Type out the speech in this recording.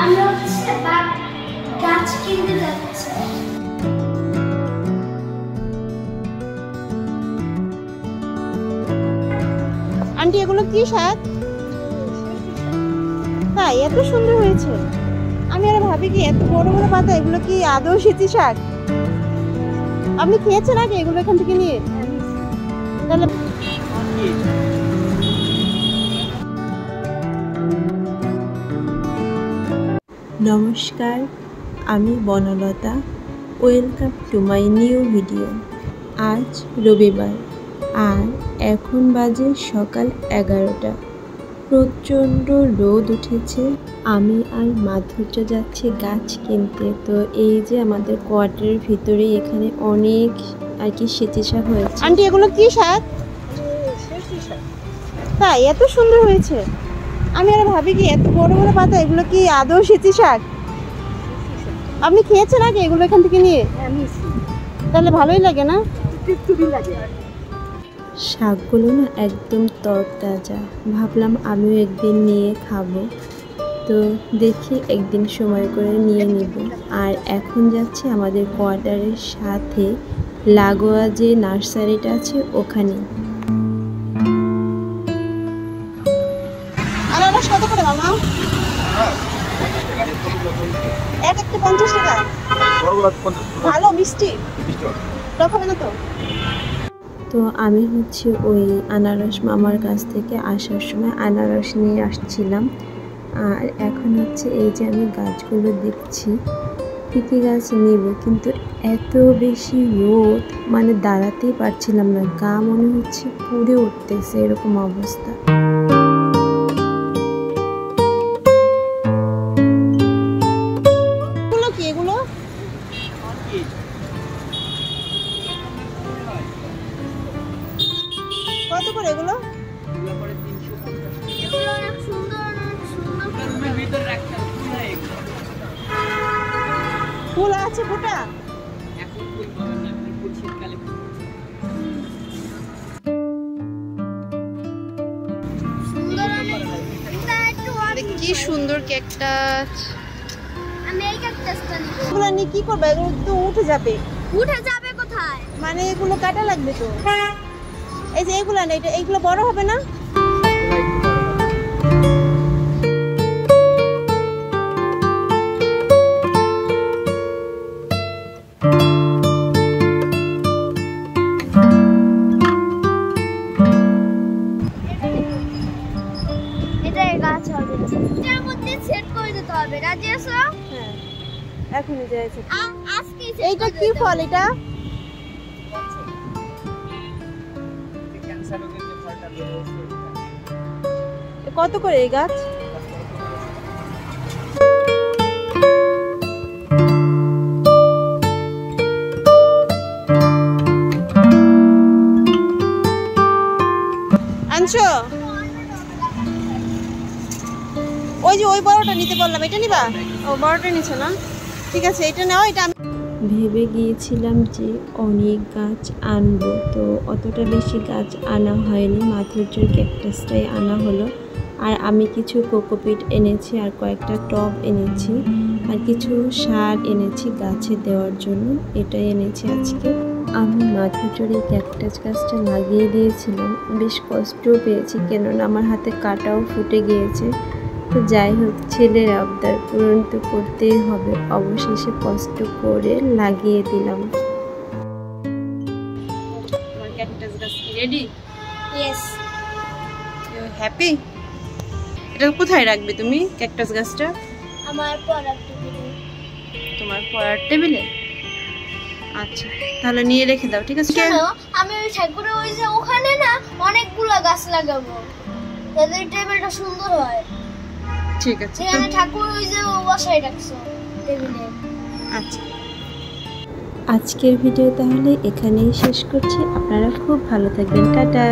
আমরা হচ্ছে গাছ কিনতে যাচ্ছি। আন্টি এগুলো কি শাক? তাই এত সুন্দর হয়েছে। আমি আর ভাবি কি এত বড় বড় পাতা, এগুলো কি আদৌ সিচি শাক? আপনি খেয়েছেন আগে এগুলো এখান থেকে নিয়ে? তাহলে নমস্কার, আমি Banalata. Welcome to my new video. আজ রবিবার আর এখন বাজে সকাল 11টা। প্রচণ্ড রোদ উঠেছে। আমি আর মাধুর্য যাচ্ছি গাছ কিনতে। তো এই যে আমাদের কোয়ার্টারের ভিতরে এখানে অনেক আর কি সেচি শাক হয়েছে। আন্টি এগুলো কি শাক? তাই এত সুন্দর হয়েছে। আমি আর ভাবি কি এত বড় বড় পাতা, এগুলো কি আদৌ সিচি শাক? আপনি খেয়েছেন আগে এগুলো এখান থেকে নিয়ে? তাহলে ভালোই লাগে না? শাকগুলো না একদম তরতাজা। ভাবলাম আমিও একদিন নিয়ে খাবো। তো দেখি একদিন সময় করে নিয়ে নিব। আর এখন যাচ্ছি আমাদের কোয়ার্টারের সাথে লাগোয়া যে নার্সারিটা আছে ওখানে। আনারস কত করে মামা? একটা 50 টাকা। ভালো মিষ্টি টক হবে না তো? তো আমি হচ্ছে ওই আনারস মামার কাছ থেকে আসার সময় আনারস নিয়ে আসছিলাম। আর এখন হচ্ছে এই যে আমি গাছগুলো দেখছি, কী কী গাছ নেব, কিন্তু এত বেশি রোদ, মানে দাঁড়াতেই পারছিলাম না। গা মনে হচ্ছে পুড়ে উঠতেছে, এরকম অবস্থা। এগুলো কত করে? এগুলো অনেক সুন্দর ফুল আছে ফোটা। কি সুন্দর ক্যাকটাস। আমি এই ক্যাকটাসটা নিব। এগুলো নিয়ে কি করবে? এগুলো তো উঠে যাবে। উঠে যাবে কোথায়? মানে এগুলো কাটা লাগবে তো। এই যে এগুলো না, এটা এইগুলো বড় হবে না? এটার গাছ হবে, এটার মধ্যে সেট করে দিতে হবে। রাজি আছো? হ্যাঁ, এখনই যাইছে। আজকে এইটা কি ফল? এটা কত করে এই গাছ? আনছো? ওই যে ওই বড়টা নিতে বললাম, এটা নিবা? ও বড়টা নিছো না? ঠিক আছে, এটা নাও। এটা আমি ভেবে গিয়েছিলাম যে অনেক গাছ আনবো, তো অতটা বেশি গাছ আনা হয়নি। মাধুর্যের ক্যাকটাসটাই আনা হলো। আর আমি কিছু কোকোপিট এনেছি, আর কয়েকটা টব এনেছি, আর কিছু সার এনেছি গাছে দেওয়ার জন্য। এটাই এনেছি আজকে। আমি মাধুর্যের এই ক্যাকটাস গাছটা লাগিয়ে দিয়েছিলাম। বেশ কষ্টও পেয়েছি, কেননা আমার হাতে কাটাও ফুটে গিয়েছে। তো যাই হোক, ছেলের আবদার পূরণ তো করতেই হবে। অবশেষে কষ্ট করে লাগিয়ে দিলাম। আমার ক্যাকটাস গাছ কি রেডি? ইয়েস। You happy? এটা কোথায় রাখবে তুমি ক্যাকটাস গাছটা? আমার পড়ার টেবিলে। তোমার পড়ার টেবিলে? আচ্ছা, তাহলে নিয়ে রেখে দাও, ঠিক আছে? শোনো, আমি ওই ঠাকুরের ওই যে ওখানে না অনেকগুলো গাছ লাগাবো, যাতে টেবিলটা সুন্দর হয়। ঠিক আছে, যেখানে ঠাকুর ওই যে বসাই রাখছো টেবিলে। আচ্ছা। আজকের ভিডিও তাহলে এখানেই শেষ করছি। আপনারা খুব ভালো থাকবেন। টাটা।